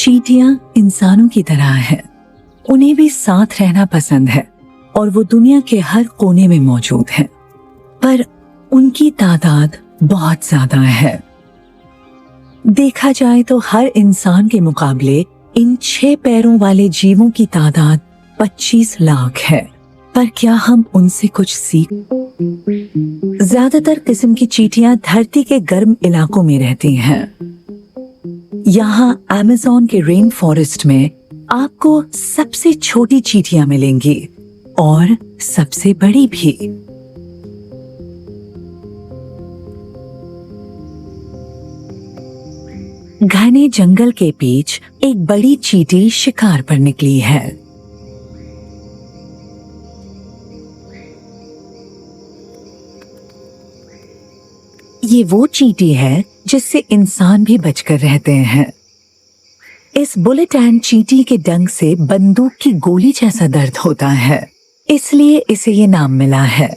चींटियां इंसानों की तरह हैं। उन्हें भी साथ रहना पसंद है और वो दुनिया के हर कोने में मौजूद हैं। पर उनकी तादाद बहुत ज्यादा है। देखा जाए तो हर इंसान के मुकाबले इन 6 पैरों वाले जीवों की तादाद 25 लाख है। पर क्या हम उनसे कुछ सीख? ज्यादातर किस्म की चींटियां धरती के गर्म इलाकों में रहती हैं। यहाँ अमेज़न के रेन फॉरेस्ट में आपको सबसे छोटी चींटियां मिलेंगी और सबसे बड़ी भी। घने जंगल के बीच एक बड़ी चींटी शिकार पर निकली है। ये वो चींटी है जिससे इंसान भी बचकर रहते हैं। इस बुलेट एंड चींटी के डंक से बंदूक की गोली जैसा दर्द होता है, इसलिए इसे ये नाम मिला है।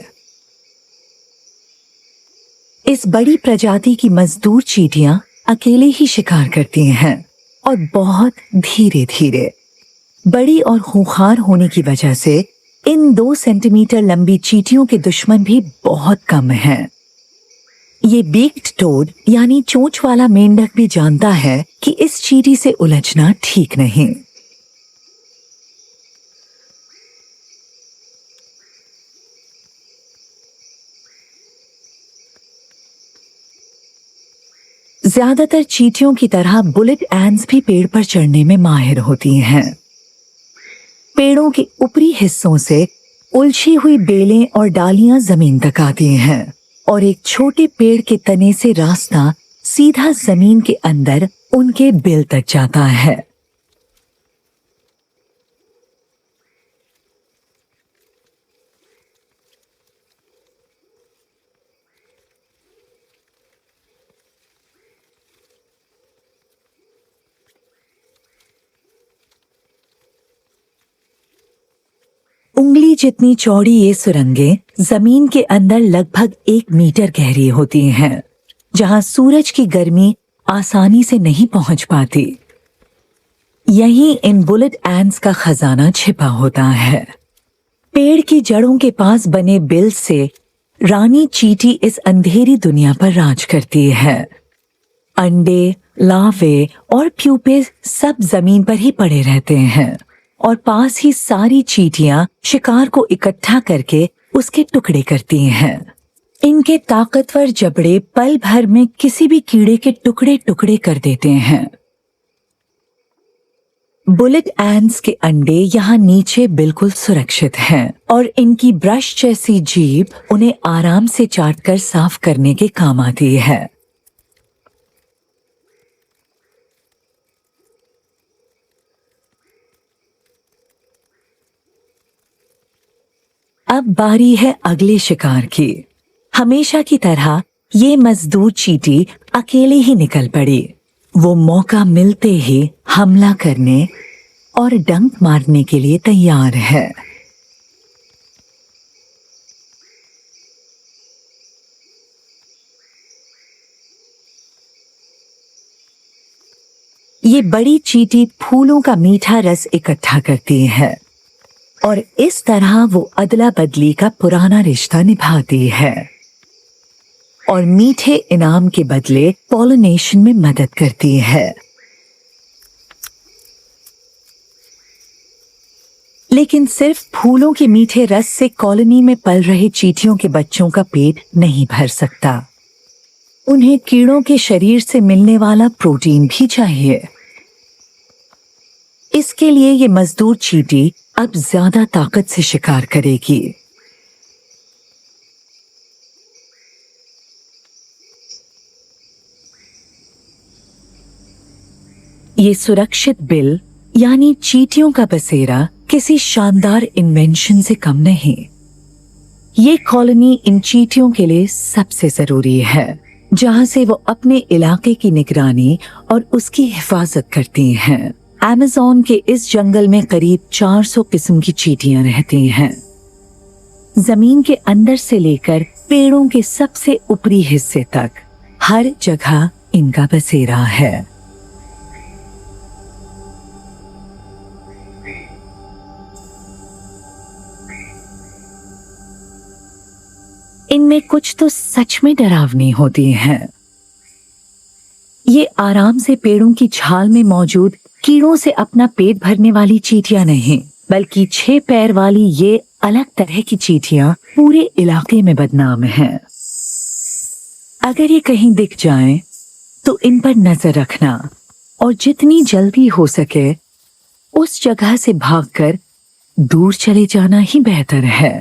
इस बड़ी प्रजाति की मजदूर चींटियां अकेले ही शिकार करती हैं और बहुत धीरे धीरे। बड़ी और खूंखार होने की वजह से इन 2 सेंटीमीटर लंबी चींटियों के दुश्मन भी बहुत कम हैं। ये बीक्ड टोड यानी चोंच वाला मेंढक भी जानता है कि इस चींटी से उलझना ठीक नहीं। ज्यादातर चींटियों की तरह बुलेट एंड्स भी पेड़ पर चढ़ने में माहिर होती हैं। पेड़ों के ऊपरी हिस्सों से उलझी हुई बेलें और डालियां जमीन तक आती हैं और एक छोटे पेड़ के तने से रास्ता सीधा जमीन के अंदर उनके बिल तक जाता है। उंगली जितनी चौड़ी ये सुरंगें जमीन के अंदर लगभग 1 मीटर गहरी होती हैं, जहां सूरज की गर्मी आसानी से नहीं पहुंच पाती। यहीं इन बुलेट एंड्स का खजाना छिपा होता है। पेड़ की जड़ों के पास बने बिल से रानी चींटी इस अंधेरी दुनिया पर राज करती है। अंडे, लार्वे और प्यूपे सब जमीन पर ही पड़े रहते हैं और पास ही सारी चींटियां शिकार को इकट्ठा करके उसके टुकड़े करती हैं। इनके ताकतवर जबड़े पल भर में किसी भी कीड़े के टुकड़े टुकड़े कर देते हैं। बुलेट एंड्स के अंडे यहाँ नीचे बिल्कुल सुरक्षित हैं और इनकी ब्रश जैसी जीभ उन्हें आराम से चाटकर साफ करने के काम आती है। अब बारी है अगले शिकार की। हमेशा की तरह ये मजदूर चींटी अकेले ही निकल पड़ी। वो मौका मिलते ही हमला करने और डंक मारने के लिए तैयार है। ये बड़ी चींटी फूलों का मीठा रस इकट्ठा करती है और इस तरह वो अदला बदली का पुराना रिश्ता निभाती है और मीठे इनाम के बदले पॉलिनेशन में मदद करती है। लेकिन सिर्फ फूलों के मीठे रस से कॉलोनी में पल रहे चींटियों के बच्चों का पेट नहीं भर सकता। उन्हें कीड़ों के शरीर से मिलने वाला प्रोटीन भी चाहिए। इसके लिए ये मजदूर चींटी अब ज्यादा ताकत से शिकार करेगी। ये सुरक्षित बिल यानी चींटियों का बसेरा किसी शानदार इन्वेंशन से कम नहीं। ये कॉलोनी इन चींटियों के लिए सबसे जरूरी है, जहां से वो अपने इलाके की निगरानी और उसकी हिफाजत करती हैं। अमेज़न के इस जंगल में करीब 400 किस्म की चींटियां रहती हैं। जमीन के अंदर से लेकर पेड़ों के सबसे ऊपरी हिस्से तक हर जगह इनका बसेरा है। इनमें कुछ तो सच में डरावनी होती हैं। ये आराम से पेड़ों की छाल में मौजूद कीड़ों से अपना पेट भरने वाली चींटियां नहीं, बल्कि 6 पैर वाली ये अलग तरह की चींटियां पूरे इलाके में बदनाम हैं। अगर ये कहीं दिख जाएं, तो इन पर नजर रखना और जितनी जल्दी हो सके उस जगह से भागकर दूर चले जाना ही बेहतर है।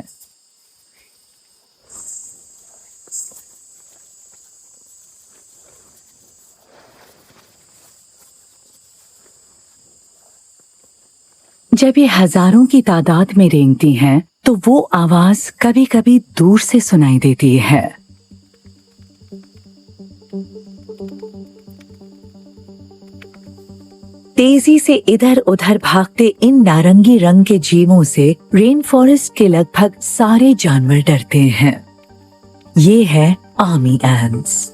जब ये हजारों की तादाद में रेंगती हैं, तो वो आवाज कभी कभी दूर से सुनाई देती है। तेजी से इधर उधर भागते इन नारंगी रंग के जीवों से रेन फॉरेस्ट के लगभग सारे जानवर डरते हैं। ये है आर्मी एंट्स।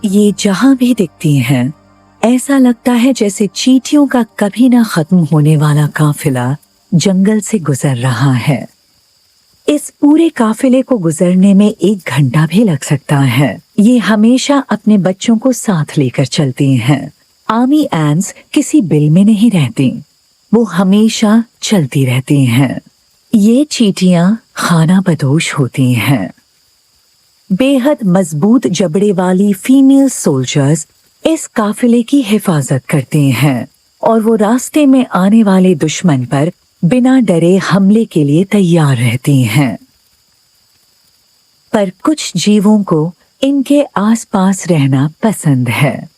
ये जहां भी दिखती हैं, ऐसा लगता है जैसे चींटियों का कभी ना खत्म होने वाला काफिला जंगल से गुजर रहा है। इस पूरे काफिले को गुजरने में 1 घंटा भी लग सकता है। ये हमेशा अपने बच्चों को साथ लेकर चलती हैं। आर्मी एंट्स किसी बिल में नहीं रहती, वो हमेशा चलती रहती हैं। ये चींटियां खाना बदोश होती हैं। बेहद मजबूत जबड़े वाली फीमेल सोल्जर्स इस काफिले की हिफाजत करते हैं और वो रास्ते में आने वाले दुश्मन पर बिना डरे हमले के लिए तैयार रहती हैं। पर कुछ जीवों को इनके आसपास रहना पसंद है।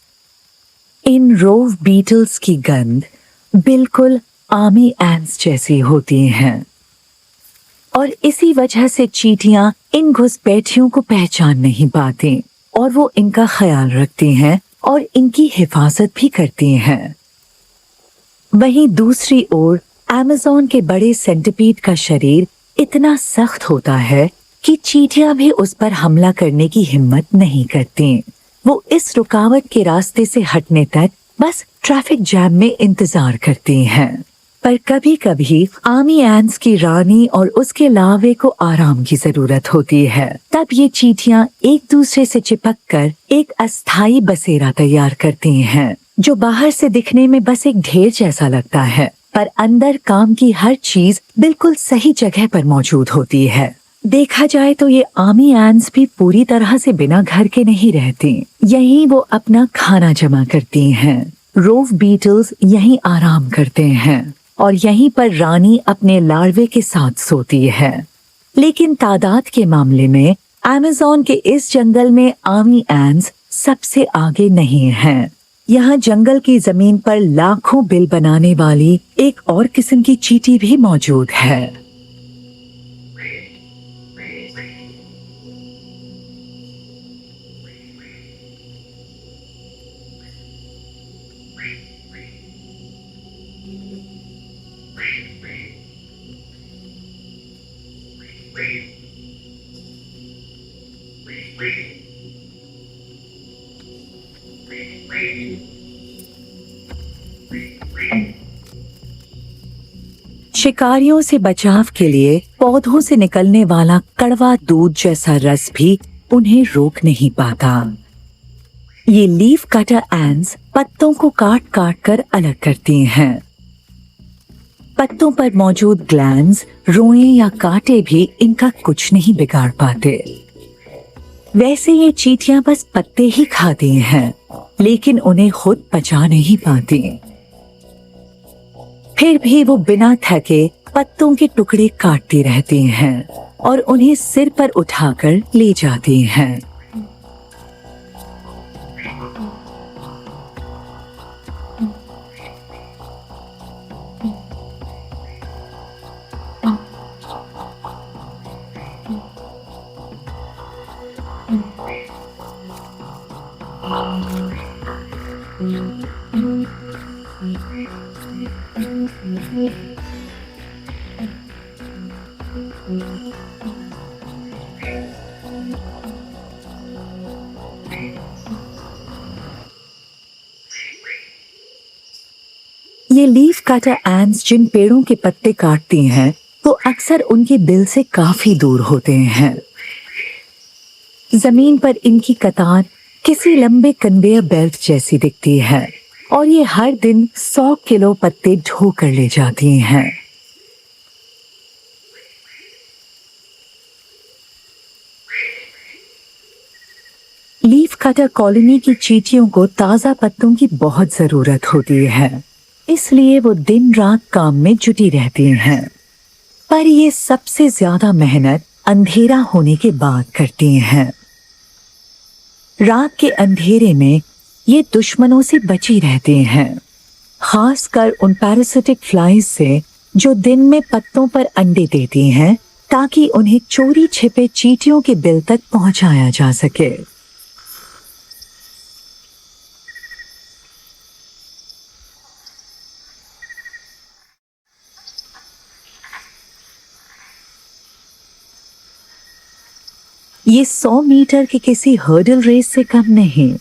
इन रोव बीटल्स की गंध बिल्कुल आर्मी एंट्स जैसी होती हैं और इसी वजह से चींटियां इन घुसपैठियों को पहचान नहीं पाती और वो इनका ख्याल रखती हैं और इनकी हिफाजत भी करती हैं। वहीं दूसरी ओर अमेज़न के बड़े सेंटिपीड का शरीर इतना सख्त होता है कि चींटियां भी उस पर हमला करने की हिम्मत नहीं करती। वो इस रुकावट के रास्ते से हटने तक बस ट्रैफिक जैम में इंतजार करती हैं। पर कभी कभी आर्मी एंट्स की रानी और उसके लार्वे को आराम की जरूरत होती है। तब ये चींटियां एक दूसरे से चिपक कर एक अस्थायी बसेरा तैयार करती हैं, जो बाहर से दिखने में बस एक ढेर जैसा लगता है, पर अंदर काम की हर चीज बिल्कुल सही जगह पर मौजूद होती है। देखा जाए तो ये आर्मी एंट्स भी पूरी तरह से बिना घर के नहीं रहती। यहीं वो अपना खाना जमा करती हैं। रोव बीटल्स यहीं आराम करते हैं और यहीं पर रानी अपने लार्वे के साथ सोती है। लेकिन तादाद के मामले में अमेज़न के इस जंगल में आर्मी एंट्स सबसे आगे नहीं हैं। यहाँ जंगल की जमीन पर लाखों बिल बनाने वाली एक और किस्म की चींटी भी मौजूद है। शिकारियों से बचाव के लिए पौधों से निकलने वाला कड़वा दूध जैसा रस भी उन्हें रोक नहीं पाता। ये लीफ कटर एंट्स पत्तों को काट काट कर अलग करती हैं। पत्तों पर मौजूद ग्लैंड्स, रोएं या कांटे भी इनका कुछ नहीं बिगाड़ पाते। वैसे ये चींटियां बस पत्ते ही खाती हैं, लेकिन उन्हें खुद पचा नहीं पाती। फिर भी वो बिना थके पत्तों के टुकड़े काटती रहती हैं और उन्हें सिर पर उठाकर ले जाती हैं। ये लीफ कटर एंट्स जिन पेड़ों के पत्ते काटती हैं, वो अक्सर उनके बिल से काफी दूर होते हैं। जमीन पर इनकी कतार किसी लंबे कन्वेयर बेल्ट जैसी दिखती है और ये हर दिन 100 किलो पत्ते ढो कर ले जाती हैं। लीफ कटर कॉलोनी की चींटियों को ताजा पत्तों की बहुत जरूरत होती है, इसलिए वो दिन रात काम में जुटी रहती हैं। पर ये सबसे ज्यादा मेहनत अंधेरा होने के बाद करती हैं। रात के अंधेरे में ये दुश्मनों से बची रहती हैं, खासकर उन पैरासिटिक फ्लाइज से जो दिन में पत्तों पर अंडे देती हैं, ताकि उन्हें चोरी छिपे चींटियों के बिल तक पहुंचाया जा सके। ये 100 मीटर के किसी हर्डल रेस से कम नहीं।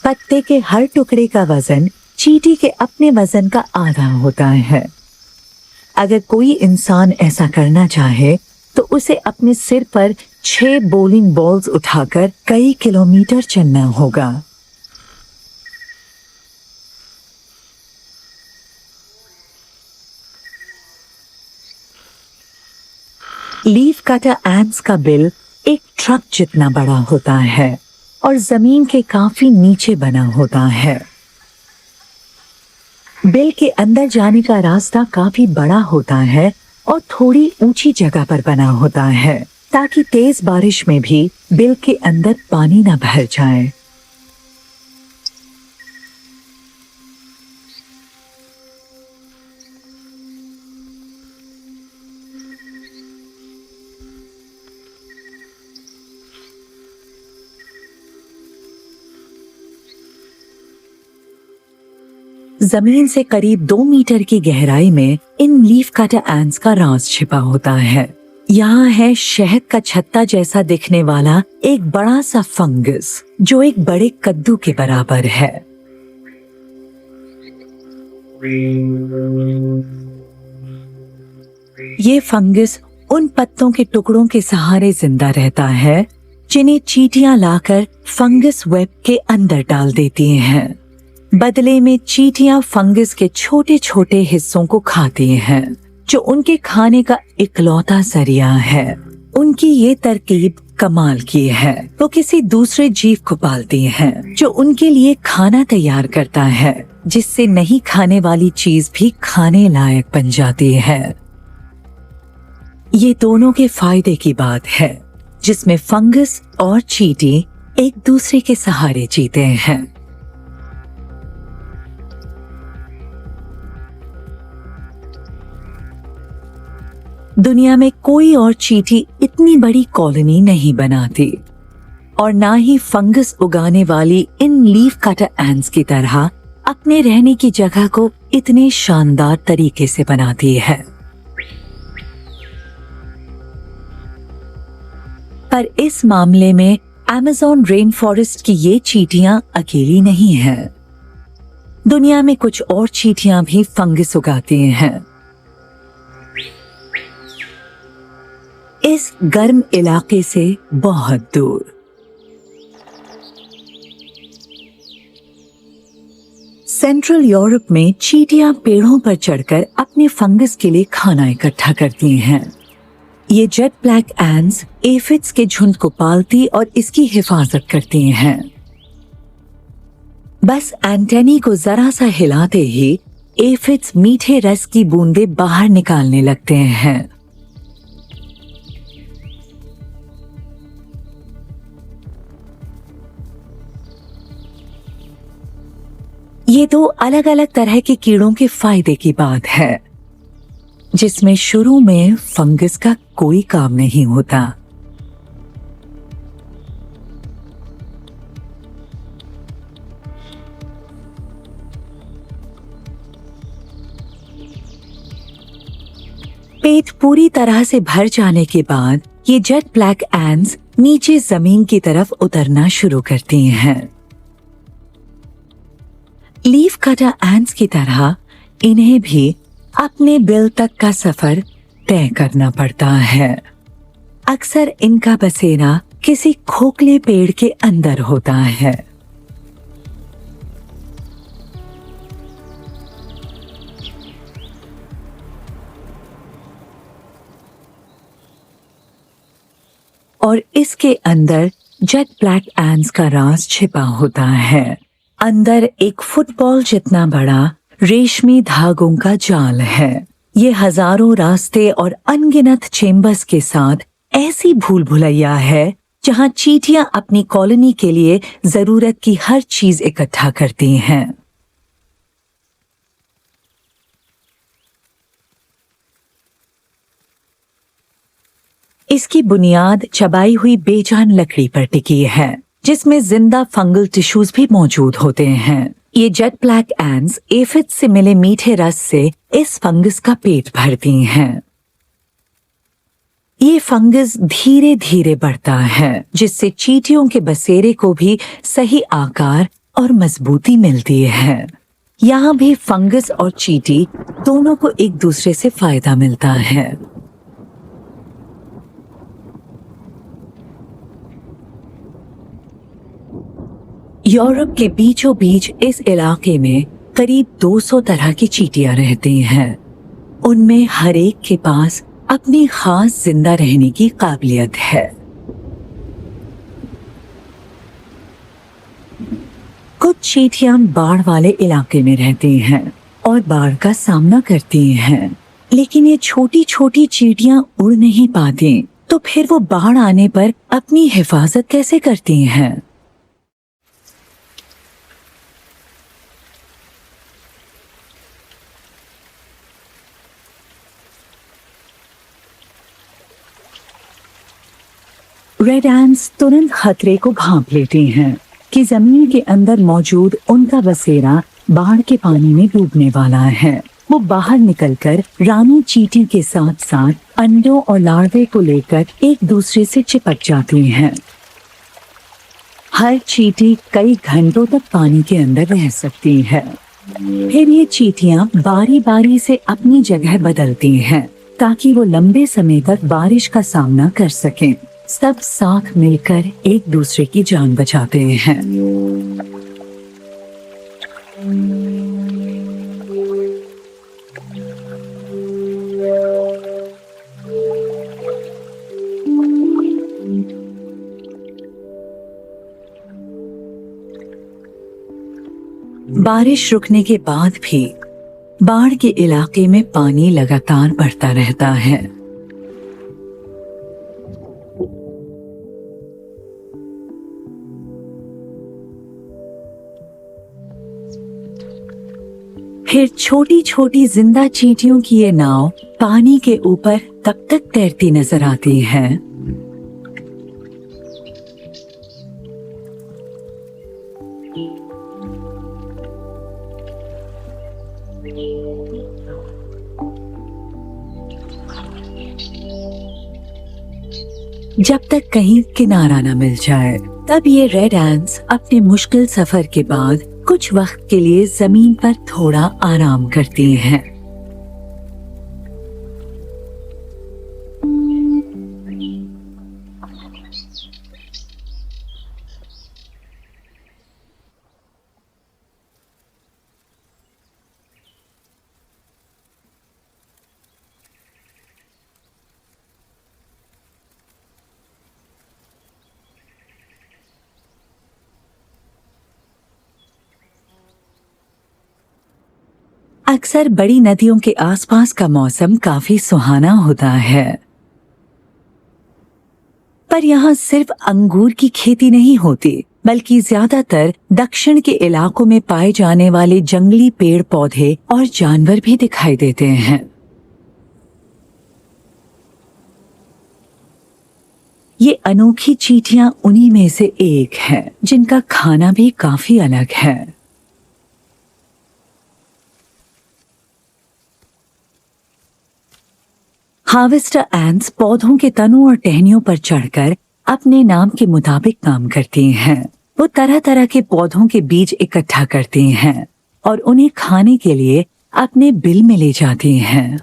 पत्ते के हर टुकड़े का वजन चींटी के अपने वजन का आधा होता है। अगर कोई इंसान ऐसा करना चाहे तो उसे अपने सिर पर 6 बोलिंग बॉल्स उठाकर कई किलोमीटर चलना होगा। लीफ कटर एंट्स का बिल एक ट्रक जितना बड़ा होता है और जमीन के काफी नीचे बना होता है। बिल के अंदर जाने का रास्ता काफी बड़ा होता है और थोड़ी ऊंची जगह पर बना होता है, ताकि तेज बारिश में भी बिल के अंदर पानी न भर जाए। जमीन से करीब 2 मीटर की गहराई में इन लीफ कटर एंट्स का राज छिपा होता है। यहाँ है शहद का छत्ता जैसा दिखने वाला एक बड़ा सा फंगस, जो एक बड़े कद्दू के बराबर है। ये फंगस उन पत्तों के टुकड़ों के सहारे जिंदा रहता है जिन्हें चींटियां लाकर फंगस वेब के अंदर डाल देती हैं। बदले में चींटियां फंगस के छोटे छोटे हिस्सों को खाती हैं, जो उनके खाने का इकलौता जरिया है। उनकी ये तरकीब कमाल की है। वो किसी दूसरे जीव को पालती हैं, जो उनके लिए खाना तैयार करता है, जिससे नहीं खाने वाली चीज भी खाने लायक बन जाती है। ये दोनों के फायदे की बात है, जिसमें फंगस और चींटी एक दूसरे के सहारे जीते हैं। दुनिया में कोई और चींटी इतनी बड़ी कॉलोनी नहीं बनाती और ना ही फंगस उगाने वाली इन लीफ कटर एंट्स की तरह अपने रहने की जगह को इतने शानदार तरीके से बनाती है। पर इस मामले में अमेज़न रेन फॉरेस्ट की ये चींटियां अकेली नहीं हैं। दुनिया में कुछ और चींटियां भी फंगस उगाती हैं। इस गर्म इलाके से बहुत दूर। सेंट्रल यूरोप में चींटियां पेड़ों पर चढ़कर अपने फंगस के लिए खाना इकट्ठा करती हैं। ये जेट ब्लैक एंट्स एफिड्स के झुंड को पालती और इसकी हिफाजत करती हैं। बस एंटेनी को जरा सा हिलाते ही एफिड्स मीठे रस की बूंदें बाहर निकालने लगते हैं। ये दो अलग अलग तरह के कीड़ों के फायदे की बात है, जिसमें शुरू में फंगस का कोई काम नहीं होता। पेट पूरी तरह से भर जाने के बाद ये जेट ब्लैक एंट्स नीचे जमीन की तरफ उतरना शुरू करती हैं। लीफ कटर एंट्स की तरह इन्हें भी अपने बिल तक का सफर तय करना पड़ता है। अक्सर इनका बसेरा किसी खोखले पेड़ के अंदर होता है। और इसके अंदर जेट ब्लैक एंट्स का राज छिपा होता है। अंदर एक फुटबॉल जितना बड़ा रेशमी धागों का जाल है। ये हजारों रास्ते और अनगिनत चेम्बर्स के साथ ऐसी भूल भुलैया है जहां चींटियां अपनी कॉलोनी के लिए जरूरत की हर चीज इकट्ठा करती हैं। इसकी बुनियाद चबाई हुई बेजान लकड़ी पर टिकी है, जिसमें जिंदा फंगल टिश्यूज भी मौजूद होते हैं। ये जेट ब्लैक एंट्स एफिड से मिले मीठे रस से इस फंगस का पेट भरती हैं। ये फंगस धीरे धीरे बढ़ता है, जिससे चींटियों के बसेरे को भी सही आकार और मजबूती मिलती है। यहाँ भी फंगस और चींटी दोनों को एक दूसरे से फायदा मिलता है। यूरोप के बीचों बीच इस इलाके में करीब 200 तरह की चींटियां रहती हैं। उनमें हर एक के पास अपनी खास जिंदा रहने की काबिलियत है। कुछ चींटियां बाढ़ वाले इलाके में रहती हैं और बाढ़ का सामना करती हैं, लेकिन ये छोटी छोटी चींटियां उड़ नहीं पाती, तो फिर वो बाढ़ आने पर अपनी हिफाजत कैसे करती हैं? रेड एंट्स तुरंत खतरे को भांप लेती हैं कि जमीन के अंदर मौजूद उनका बसेरा बाढ़ के पानी में डूबने वाला है। वो बाहर निकलकर रानी चींटी के साथ साथ अंडों और लार्वे को लेकर एक दूसरे से चिपक जाती हैं। हर चींटी कई घंटों तक पानी के अंदर रह सकती है। फिर ये चींटियां बारी बारी से अपनी जगह बदलती हैं ताकि वो लंबे समय तक बारिश का सामना कर सकें। सब साथ मिलकर एक दूसरे की जान बचाते हैं। बारिश रुकने के बाद भी बाढ़ के इलाके में पानी लगातार बढ़ता रहता है। फिर छोटी छोटी जिंदा चींटियों की ये नाव पानी के ऊपर तब तक तैरती नजर आती है जब तक कहीं किनारा न मिल जाए। तब ये रेड एंट्स अपने मुश्किल सफर के बाद कुछ वक्त के लिए जमीन पर थोड़ा आराम करती हैं। अक्सर बड़ी नदियों के आसपास का मौसम काफी सुहाना होता है, पर यहाँ सिर्फ अंगूर की खेती नहीं होती, बल्कि ज्यादातर दक्षिण के इलाकों में पाए जाने वाले जंगली पेड़ पौधे और जानवर भी दिखाई देते हैं। ये अनोखी चींटियां उन्हीं में से एक है जिनका खाना भी काफी अलग है। हार्वेस्टर एंट्स पौधों के तनों और टहनियों पर चढ़कर अपने नाम के मुताबिक काम करती हैं। वो तरह तरह के पौधों के बीज इकट्ठा करती हैं और उन्हें खाने के लिए अपने बिल में ले जाती हैं।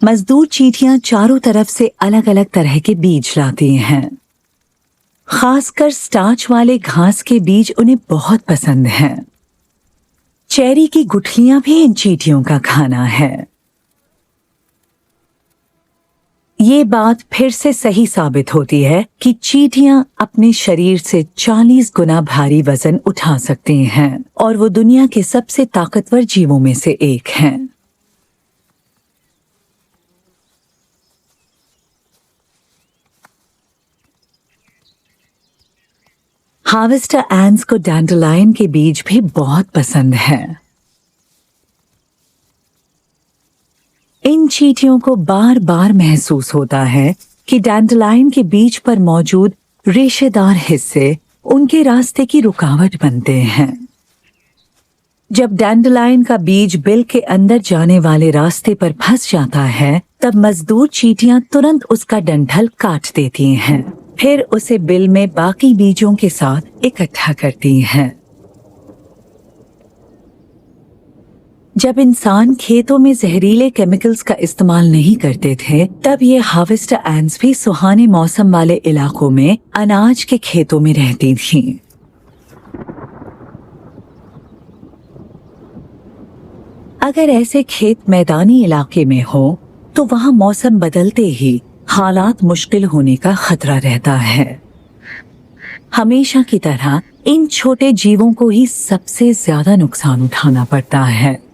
मजदूर चींटियां चारों तरफ से अलग अलग तरह के बीज लाती हैं। खासकर स्टार्च वाले घास के बीज उन्हें बहुत पसंद हैं। चेरी की गुठलियां भी इन चींटियों का खाना है। ये बात फिर से सही साबित होती है कि चींटियां अपने शरीर से 40 गुना भारी वजन उठा सकती हैं और वो दुनिया के सबसे ताकतवर जीवों में से एक हैं। हार्वेस्टर एंट्स को डैंडलाइन के बीज भी बहुत पसंद है। इन चींटियों को बार बार महसूस होता है कि डैंडलाइन के बीज पर मौजूद रेशेदार हिस्से उनके रास्ते की रुकावट बनते हैं। जब डैंडलाइन का बीज बिल के अंदर जाने वाले रास्ते पर फंस जाता है, तब मजदूर चींटियां तुरंत उसका डंठल काट देती हैं। फिर उसे बिल में बाकी बीजों के साथ इकट्ठा करती हैं। जब इंसान खेतों में जहरीले केमिकल्स का इस्तेमाल नहीं करते थे, तब ये हार्वेस्टर एंट्स भी सुहाने मौसम वाले इलाकों में अनाज के खेतों में रहती थीं। अगर ऐसे खेत मैदानी इलाके में हो, तो वहां मौसम बदलते ही हालात मुश्किल होने का खतरा रहता है। हमेशा की तरह इन छोटे जीवों को ही सबसे ज्यादा नुकसान उठाना पड़ता है।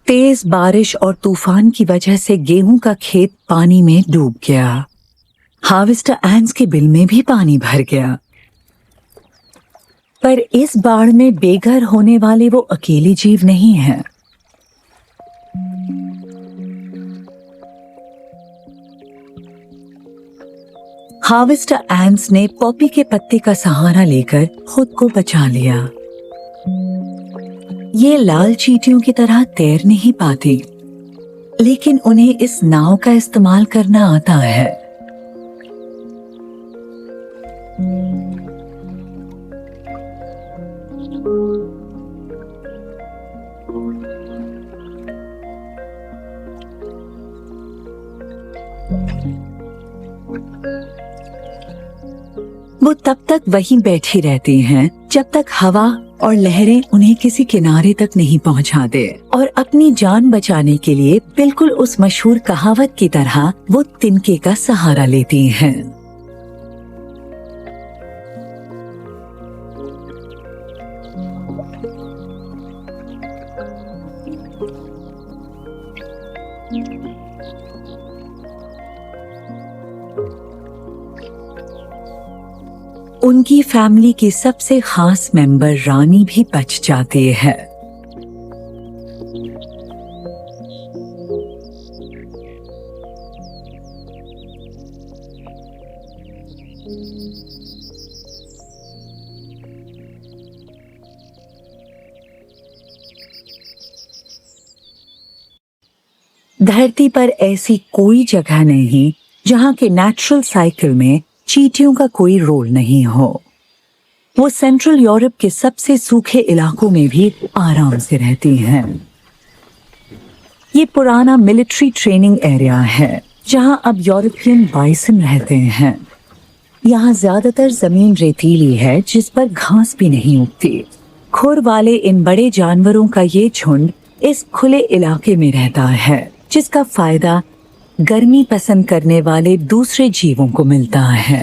तेज बारिश और तूफान की वजह से गेहूं का खेत पानी में डूब गया। हार्वेस्टर एंट्स के बिल में भी पानी भर गया। पर इस बाढ़ में बेघर होने वाले वो अकेले जीव नहीं हैं। हार्वेस्टर एंट्स ने पॉपी के पत्ते का सहारा लेकर खुद को बचा लिया। ये लाल चींटियों की तरह तैर नहीं पाती, लेकिन उन्हें इस नाव का इस्तेमाल करना आता है। वो तब तक वहीं बैठी रहती हैं जब तक हवा और लहरें उन्हें किसी किनारे तक नहीं पहुंचा दे, और अपनी जान बचाने के लिए बिल्कुल उस मशहूर कहावत की तरह वो तिनके का सहारा लेती हैं। उनकी फैमिली की सबसे खास मेंबर रानी भी बच जाती है। धरती पर ऐसी कोई जगह नहीं जहां के नेचुरल साइकिल में चींटियों का कोई रोल नहीं हो। वो सेंट्रल यूरोप के सबसे सूखे इलाकों में भी आराम से रहती हैं। ये पुराना मिलिट्री ट्रेनिंग एरिया है जहां अब यूरोपियन बाइसन रहते हैं। यहाँ ज्यादातर जमीन रेतीली है जिस पर घास भी नहीं उगती। खुर वाले इन बड़े जानवरों का ये झुंड इस खुले इलाके में रहता है, जिसका फायदा गर्मी पसंद करने वाले दूसरे जीवों को मिलता है।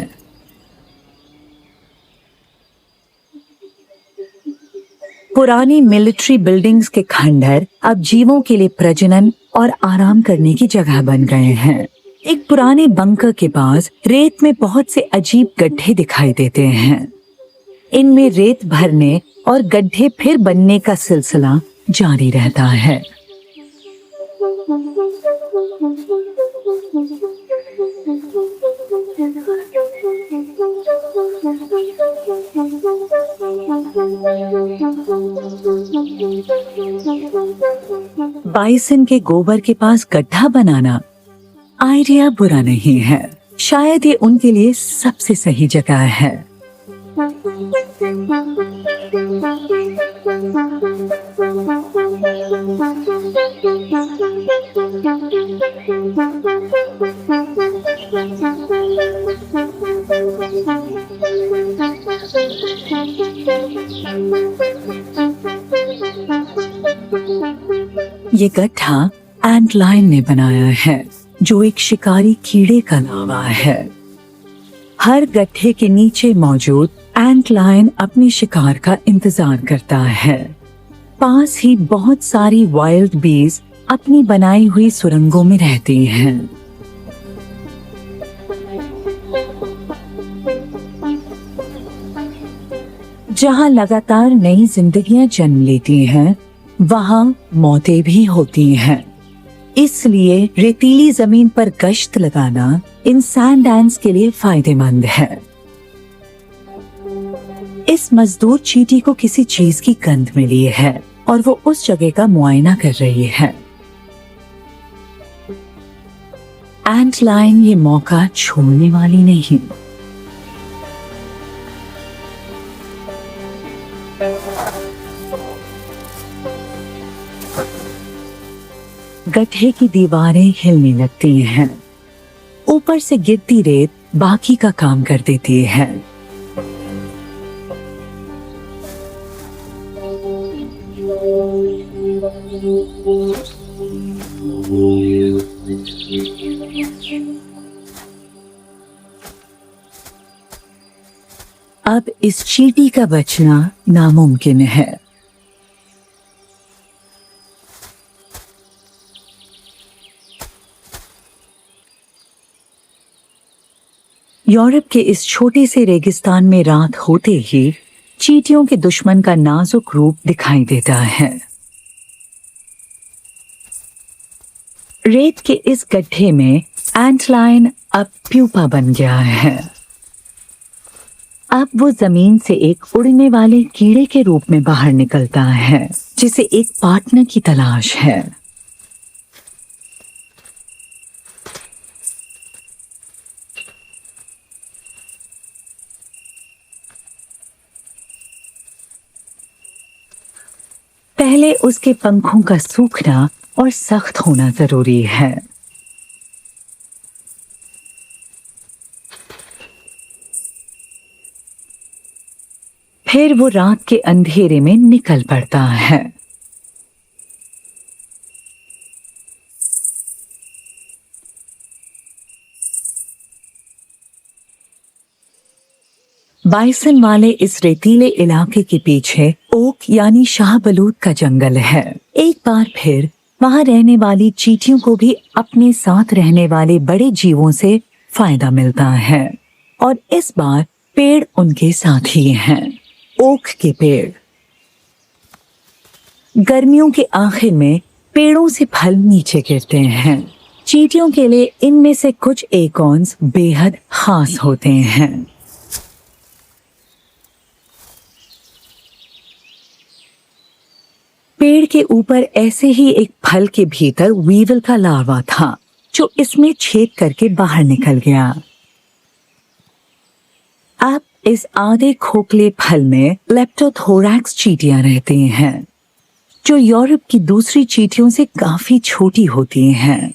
पुरानी मिलिट्री बिल्डिंग्स के खंडहर अब जीवों के लिए प्रजनन और आराम करने की जगह बन गए हैं। एक पुराने बंकर के पास रेत में बहुत से अजीब गड्ढे दिखाई देते हैं। इनमें रेत भरने और गड्ढे फिर बनने का सिलसिला जारी रहता है। बाइसन के गोबर के पास गड्ढा बनाना आइडिया बुरा नहीं है। शायद ये उनके लिए सबसे सही जगह है। ये गड्ढा एंटलाइन ने बनाया है, जो एक शिकारी कीड़े का लावा है। हर गड्ढे के नीचे मौजूद एंटलाइन अपने शिकार का इंतजार करता है। पास ही बहुत सारी वाइल्ड बीज अपनी बनाई हुई सुरंगों में रहती हैं। जहां लगातार नई जिंदगियां जन्म लेती हैं, वहां मौतें भी होती हैं। इसलिए रेतीली जमीन पर गश्त लगाना इन सैंड एंट्स के लिए फायदेमंद है। इस मजदूर चींटी को किसी चीज की गंध मिली है और वो उस जगह का मुआयना कर रही है। एंटलाइन ये मौका छोड़ने वाली नहीं। गड्ढे की दीवारें हिलने लगती हैं। ऊपर से गिरती रेत बाकी का काम कर देती है। अब इस चींटी का बचना नामुमकिन है। यूरोप के इस छोटे से रेगिस्तान में रात होते ही चींटियों के दुश्मन का नाजुक रूप दिखाई देता है। रेत के इस गड्ढे में एंटलाइन अब प्यूपा बन गया है। अब वो जमीन से एक उड़ने वाले कीड़े के रूप में बाहर निकलता है, जिसे एक पार्टनर की तलाश है। पहले उसके पंखों का सूखना और सख्त होना जरूरी है। फिर वो रात के अंधेरे में निकल पड़ता है। बाइसन वाले इस रेतीले इलाके के पीछे ओक यानी शाहबलूत का जंगल है। एक बार फिर वहां रहने वाली चींटियों को भी अपने साथ रहने वाले बड़े जीवों से फायदा मिलता है, और इस बार पेड़ उनके साथी हैं। ओक के पेड़। गर्मियों के आखिर में पेड़ों से फल नीचे गिरते हैं। चींटियों के लिए इनमें से कुछ एकॉन्स बेहद खास होते हैं। पेड़ के ऊपर ऐसे ही एक फल के भीतर वीवल का लार्वा था, जो इसमें छेद करके बाहर निकल गया। अब इस आधे खोखले फल में लेप्टोथोरैक्स चींटियां रहती हैं, जो यूरोप की दूसरी चींटियों से काफी छोटी होती हैं।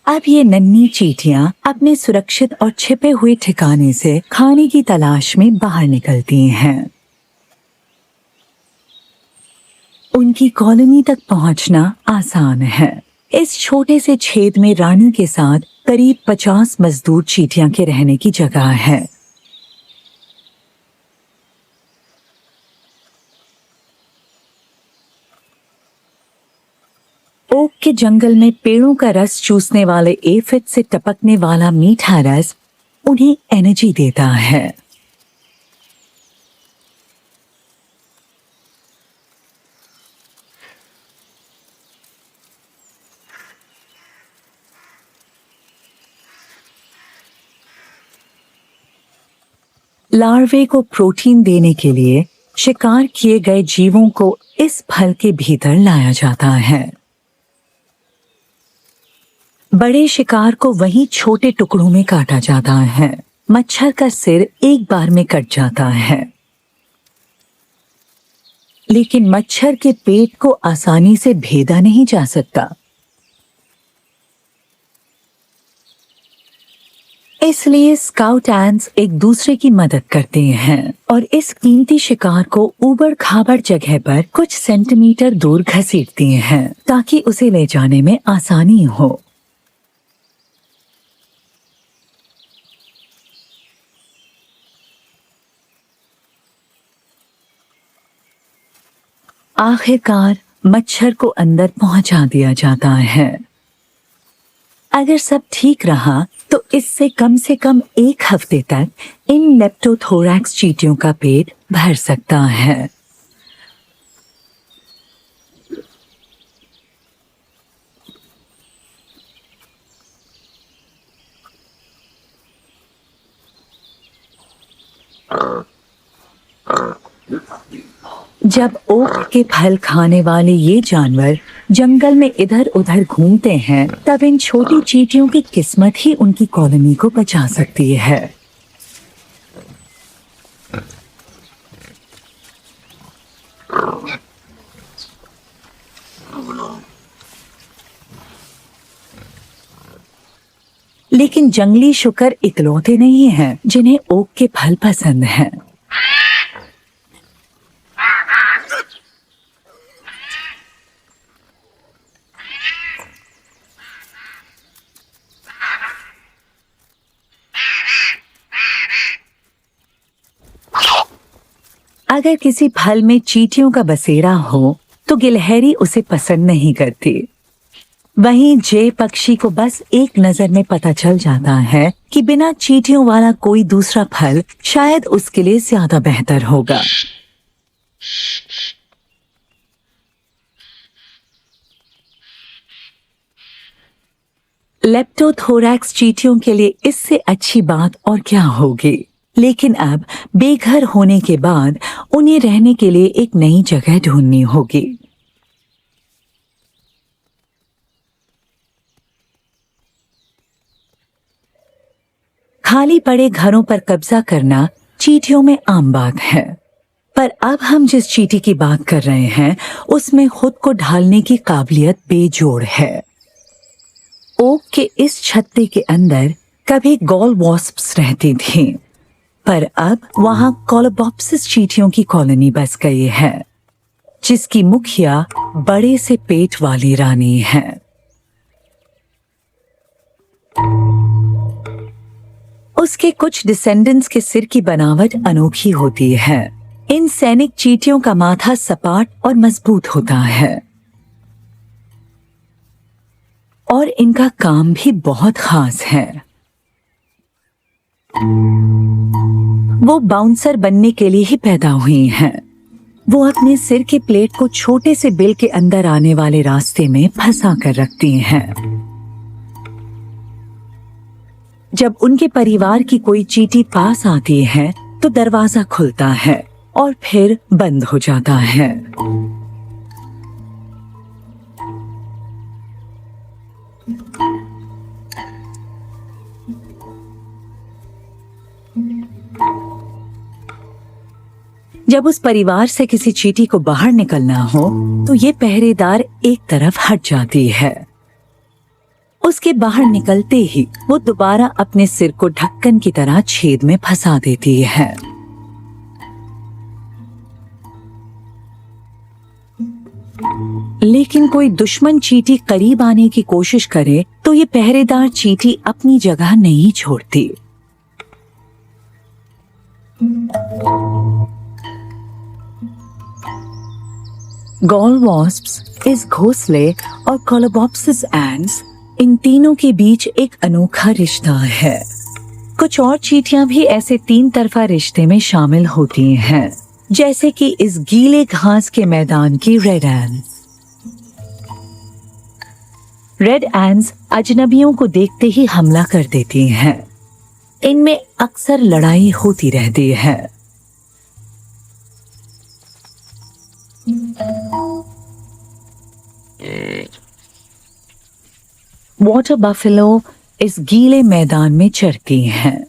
अब ये नन्ही चींटियां अपने सुरक्षित और छिपे हुए ठिकाने से खाने की तलाश में बाहर निकलती हैं। उनकी कॉलोनी तक पहुंचना आसान है। इस छोटे से छेद में रानी के साथ करीब 50 मजदूर चींटियां के रहने की जगह है। ओक के जंगल में पेड़ों का रस चूसने वाले एफिड से टपकने वाला मीठा रस उन्हें एनर्जी देता है। लार्वे को प्रोटीन देने के लिए शिकार किए गए जीवों को इस फल के भीतर लाया जाता है। बड़े शिकार को वहीं छोटे टुकड़ों में काटा जाता है। मच्छर का सिर एक बार में कट जाता है, लेकिन मच्छर के पेट को आसानी से भेदा नहीं जा सकता। इसलिए स्काउट एंट्स एक दूसरे की मदद करते हैं और इस कीमती शिकार को ऊबड़ खाबड़ जगह पर कुछ सेंटीमीटर दूर घसीटती हैं ताकि उसे ले जाने में आसानी हो। आखिरकार मच्छर को अंदर पहुंचा दिया जाता है। अगर सब ठीक रहा तो इससे कम से कम 1 हफ्ते तक इन लेप्टोथोरैक्स चींटियों का पेट भर सकता है। जब ओक के फल खाने वाले ये जानवर जंगल में इधर उधर घूमते हैं, तब इन छोटी चींटियों की किस्मत ही उनकी कॉलोनी को बचा सकती है। लेकिन जंगली शुकर इकलौते नहीं हैं जिन्हें ओक के फल पसंद हैं। अगर किसी फल में चींटियों का बसेरा हो तो गिलहरी उसे पसंद नहीं करती। वहीं जे पक्षी को बस एक नजर में पता चल जाता है कि बिना चींटियों वाला कोई दूसरा फल शायद उसके लिए ज्यादा बेहतर होगा। लेप्टोथोरैक्स चींटियों के लिए इससे अच्छी बात और क्या होगी। लेकिन अब बेघर होने के बाद उन्हें रहने के लिए एक नई जगह ढूंढनी होगी। खाली पड़े घरों पर कब्जा करना चींटियों में आम बात है, पर अब हम जिस चींटी की बात कर रहे हैं उसमें खुद को ढालने की काबिलियत बेजोड़ है। ओक के इस छत्ते के अंदर कभी गॉल वॉस्प्स रहती थीं, पर अब वहां कोलोबॉप्सिस चींटियों की कॉलोनी बस गई है, जिसकी मुखिया बड़े से पेट वाली रानी है। उसके कुछ डिसेंडेंट्स के सिर की बनावट अनोखी होती है। इन सैनिक चींटियों का माथा सपाट और मजबूत होता है और इनका काम भी बहुत खास है। वो बाउंसर बनने के लिए ही पैदा हुई हैं। वो अपने सिर के प्लेट को छोटे से बिल के अंदर आने वाले रास्ते में फंसा कर रखती हैं। जब उनके परिवार की कोई चींटी पास आती है तो दरवाजा खुलता है और फिर बंद हो जाता है। जब उस परिवार से किसी चींटी को बाहर निकलना हो तो ये पहरेदार एक तरफ हट जाती है। उसके बाहर निकलते ही वो दोबारा अपने सिर को ढक्कन की तरह छेद में फंसा देती है। लेकिन कोई दुश्मन चींटी करीब आने की कोशिश करे तो ये पहरेदार चींटी अपनी जगह नहीं छोड़ती। गॉल वॉस्प्स, इस घोंसले और कोलोबॉप्सिस एंड्स, इन तीनों के बीच एक अनोखा रिश्ता है। कुछ और चींटियां भी ऐसे तीन तरफा रिश्ते में शामिल होती हैं, जैसे कि इस गीले घास के मैदान की रेड एंड्स। रेड एंड्स अजनबियों को देखते ही हमला कर देती हैं। इनमें अक्सर लड़ाई होती रहती है। वाटर बफेलो इस गीले मैदान में चरती हैं।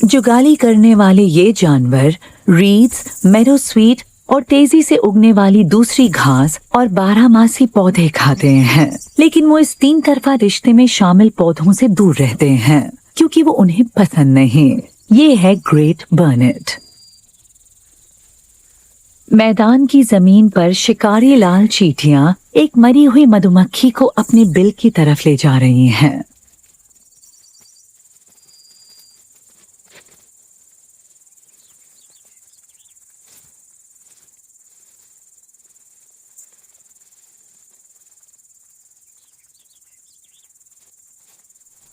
जुगाली करने वाले ये जानवर रीड्स, मेडोस्वीट और तेजी से उगने वाली दूसरी घास और बारहमासी पौधे खाते हैं, लेकिन वो इस तीन तरफा रिश्ते में शामिल पौधों से दूर रहते हैं क्योंकि वो उन्हें पसंद नहीं। ये है ग्रेट बर्नेट। मैदान की जमीन पर शिकारी लाल चींटियां एक मरी हुई मधुमक्खी को अपने बिल की तरफ ले जा रही हैं।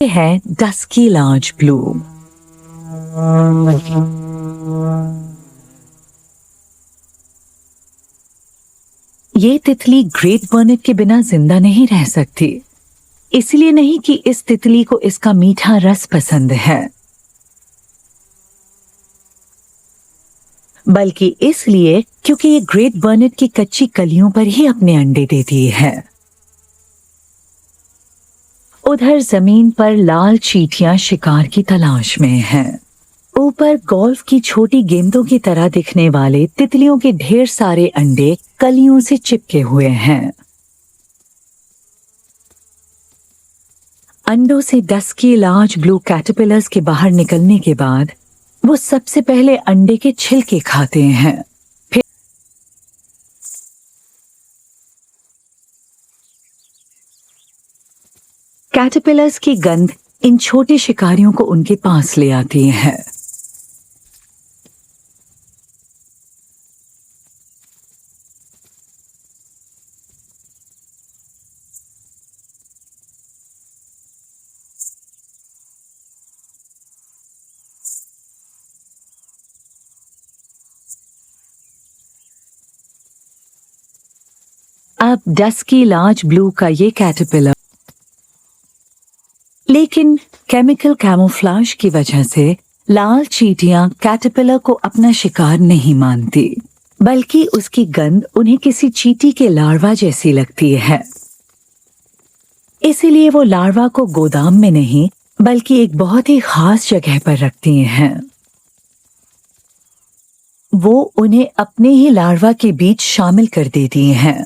ये है डस्की लार्ज ब्लू। ये तितली ग्रेट बर्नेट के बिना जिंदा नहीं रह सकती। इसलिए नहीं कि इस तितली को इसका मीठा रस पसंद है, बल्कि इसलिए क्योंकि ये ग्रेट बर्नेट की कच्ची कलियों पर ही अपने अंडे देती है। उधर जमीन पर लाल चींटियां शिकार की तलाश में हैं। ऊपर गोल्फ की छोटी गेंदों की तरह दिखने वाले तितलियों के ढेर सारे अंडे कलियों से चिपके हुए हैं। अंडों से डस्की लार्ज ब्लू कैटरपिलर्स के बाहर निकलने के बाद वो सबसे पहले अंडे के छिलके खाते हैं। फिर कैटरपिलर्स की गंध इन छोटे शिकारियों को उनके पास ले आती है। अब डस्की लार्ज ब्लू का ये कैटरपिलर लेकिन केमिकल कैमोफ्लेज की वजह से लाल चींटियां कैटरपिलर को अपना शिकार नहीं मानती, बल्कि उसकी गंध उन्हें किसी चींटी के लार्वा जैसी लगती है। इसीलिए वो लार्वा को गोदाम में नहीं बल्कि एक बहुत ही खास जगह पर रखती हैं। वो उन्हें अपने ही लार्वा के बीच शामिल कर देती हैं।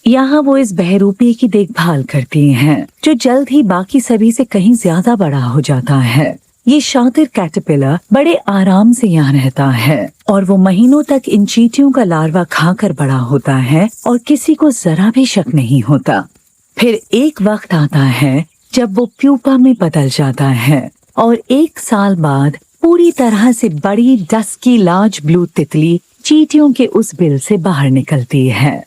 यहाँ वो इस बहरूपी की देखभाल करती हैं, जो जल्द ही बाकी सभी से कहीं ज्यादा बड़ा हो जाता है। ये शातिर कैटरपिलर बड़े आराम से यहाँ रहता है और वो महीनों तक इन चींटियों का लार्वा खाकर बड़ा होता है और किसी को जरा भी शक नहीं होता। फिर एक वक्त आता है जब वो प्यूपा में बदल जाता है और 1 साल बाद पूरी तरह से बड़ी डस्की लार्ज ब्लू तितली चींटियों के उस बिल से बाहर निकलती है।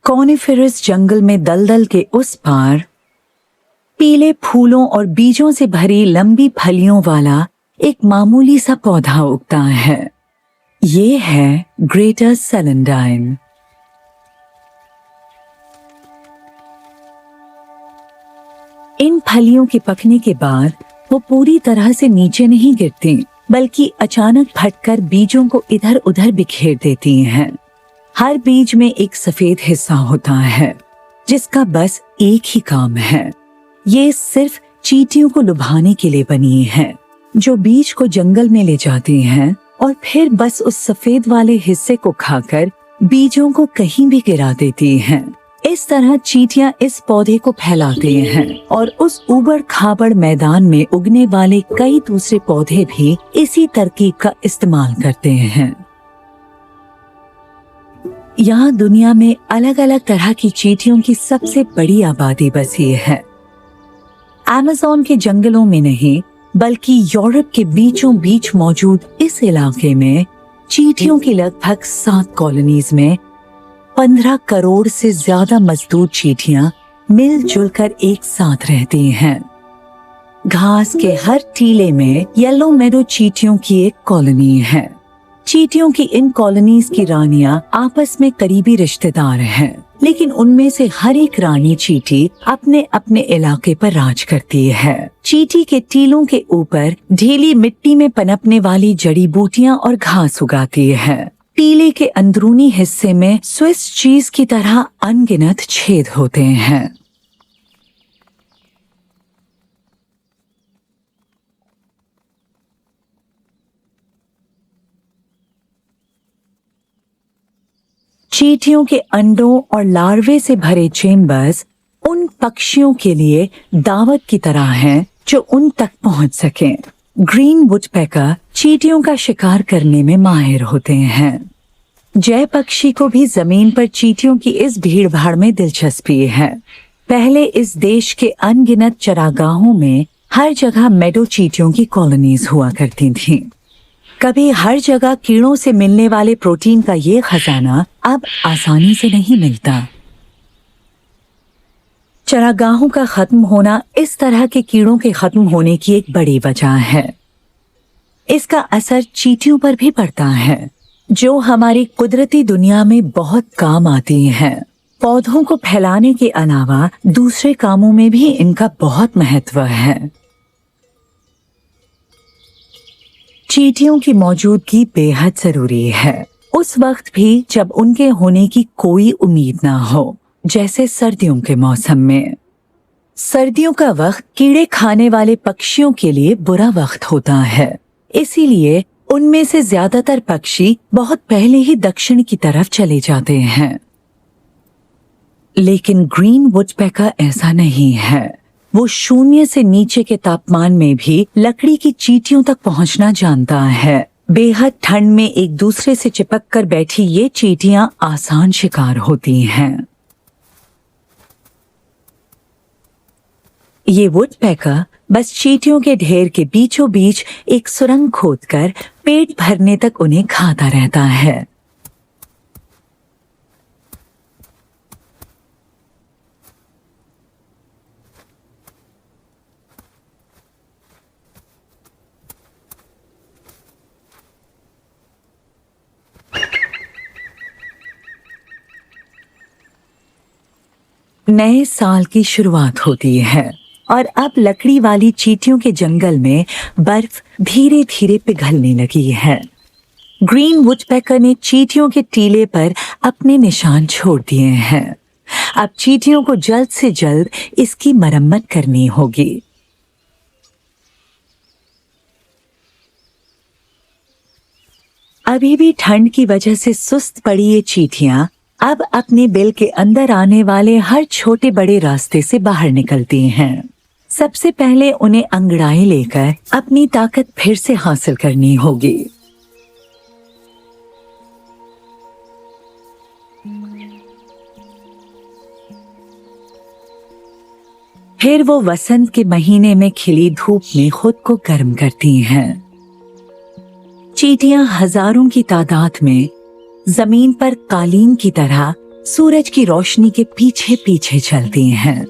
कॉनिफेरस जंगल में दलदल के उस पार पीले फूलों और बीजों से भरी लंबी फलियों वाला एक मामूली सा पौधा उगता है। ये है ग्रेटर सेलेंडाइन। इन फलियों के पकने के बाद वो पूरी तरह से नीचे नहीं गिरती, बल्कि अचानक फटकर बीजों को इधर उधर बिखेर देती हैं। हर बीज में एक सफेद हिस्सा होता है जिसका बस एक ही काम है। ये सिर्फ चींटियों को लुभाने के लिए बनी है, जो बीज को जंगल में ले जाती हैं और फिर बस उस सफेद वाले हिस्से को खाकर बीजों को कहीं भी गिरा देती हैं। इस तरह चींटियां इस पौधे को फैलाते हैं और उस ऊबड़ खाबड़ मैदान में उगने वाले कई दूसरे पौधे भी इसी तरकीब का इस्तेमाल करते हैं। यहाँ दुनिया में अलग अलग तरह की चींटियों की सबसे बड़ी आबादी बसी है। अमेज़न के जंगलों में नहीं, बल्कि यूरोप के बीचों बीच मौजूद इस इलाके में चींटियों की लगभग 7 कॉलोनीज में 15 करोड़ से ज्यादा मजदूर चींटियां मिलजुल कर एक साथ रहती हैं। घास के हर टीले में येलो मेडो चींटियों की एक कॉलोनी है। चींटियों की इन कॉलोनीज की रानियां आपस में करीबी रिश्तेदार हैं, लेकिन उनमें से हर एक रानी चींटी अपने अपने इलाके पर राज करती है। चींटी के टीलों के ऊपर ढीली मिट्टी में पनपने वाली जड़ी बूटियां और घास उगाती है। टीले के अंदरूनी हिस्से में स्विस चीज की तरह अनगिनत छेद होते हैं। चींटियों के अंडों और लार्वे से भरे चेम्बर्स उन पक्षियों के लिए दावत की तरह हैं जो उन तक पहुंच सकें। ग्रीन वुडपेकर चींटियों का शिकार करने में माहिर होते हैं। जय पक्षी को भी जमीन पर चींटियों की इस भीड़ भाड़ में दिलचस्पी है। पहले इस देश के अनगिनत चरागाहों में हर जगह मेडो चींटियों की कॉलोनीज हुआ करती थीं। कभी हर जगह कीड़ों से मिलने वाले प्रोटीन का ये खजाना अब आसानी से नहीं मिलता। चरागाहों का खत्म होना इस तरह के कीड़ों के खत्म होने की एक बड़ी वजह है। इसका असर चींटियों पर भी पड़ता है, जो हमारी कुदरती दुनिया में बहुत काम आती हैं। पौधों को फैलाने के अलावा दूसरे कामों में भी इनका बहुत महत्व है। चींटियों की मौजूदगी बेहद जरूरी है, उस वक्त भी जब उनके होने की कोई उम्मीद ना हो, जैसे सर्दियों के मौसम में। सर्दियों का वक्त कीड़े खाने वाले पक्षियों के लिए बुरा वक्त होता है, इसीलिए उनमें से ज्यादातर पक्षी बहुत पहले ही दक्षिण की तरफ चले जाते हैं। लेकिन ग्रीन वुडपेकर ऐसा नहीं है। वो 0 से नीचे के तापमान में भी लकड़ी की चींटियों तक पहुंचना जानता है। बेहद ठंड में एक दूसरे से चिपक कर बैठी ये चींटियां आसान शिकार होती हैं। ये वुडपेकर बस चींटियों के ढेर के बीचों बीच एक सुरंग खोदकर पेट भरने तक उन्हें खाता रहता है। नए साल की शुरुआत होती है और अब लकड़ी वाली चींटियों के जंगल में बर्फ धीरे धीरे पिघलने लगी है। ग्रीन वुडपेकर ने चींटियों के टीले पर अपने निशान छोड़ दिए हैं। अब चींटियों को जल्द से जल्द इसकी मरम्मत करनी होगी। अभी भी ठंड की वजह से सुस्त पड़ी ये चींटियां अब अपने बिल के अंदर आने वाले हर छोटे बड़े रास्ते से बाहर निकलती हैं। सबसे पहले उन्हें अंगड़ाई लेकर अपनी ताकत फिर से हासिल करनी होगी। फिर वो वसंत के महीने में खिली धूप में खुद को गर्म करती हैं। चींटियां हजारों की तादाद में जमीन पर कालीन की तरह सूरज की रोशनी के पीछे पीछे चलती हैं।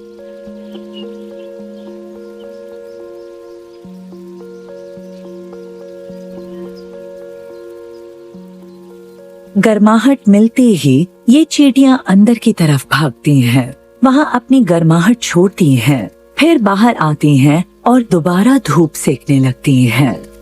गर्माहट मिलते ही ये चींटियां अंदर की तरफ भागती हैं। वहां अपनी गर्माहट छोड़ती हैं, फिर बाहर आती हैं और दोबारा धूप सेकने लगती हैं।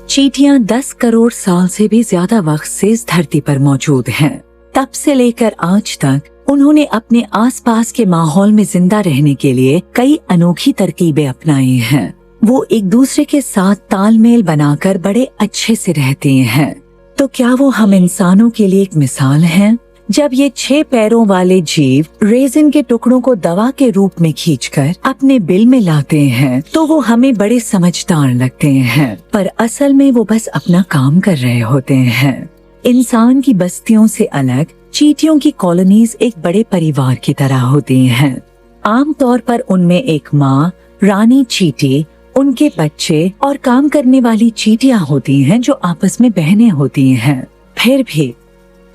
चींटियां 10 करोड़ साल से भी ज्यादा वक्त से इस धरती पर मौजूद हैं। तब से लेकर आज तक उन्होंने अपने आसपास के माहौल में जिंदा रहने के लिए कई अनोखी तरकीबें अपनाई हैं। वो एक दूसरे के साथ तालमेल बनाकर बड़े अच्छे से रहते हैं। तो क्या वो हम इंसानों के लिए एक मिसाल हैं? जब ये 6 पैरों वाले जीव रेजिन के टुकड़ों को दवा के रूप में खींचकर अपने बिल में लाते हैं तो वो हमें बड़े समझदार लगते हैं, पर असल में वो बस अपना काम कर रहे होते हैं। इंसान की बस्तियों से अलग चींटियों की कॉलोनीज एक बड़े परिवार की तरह होती हैं। आमतौर पर उनमें एक माँ, रानी चींटी, उनके बच्चे और काम करने वाली चींटियां होती हैं जो आपस में बहनें होती हैं। फिर भी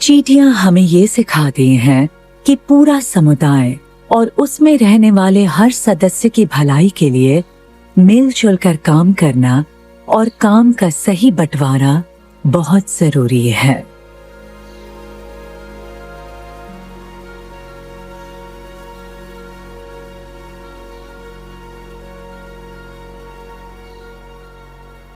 चींटियां हमें ये सिखाती हैं कि पूरा समुदाय और उसमें रहने वाले हर सदस्य की भलाई के लिए मिलजुल कर काम करना और काम का सही बंटवारा बहुत जरूरी है।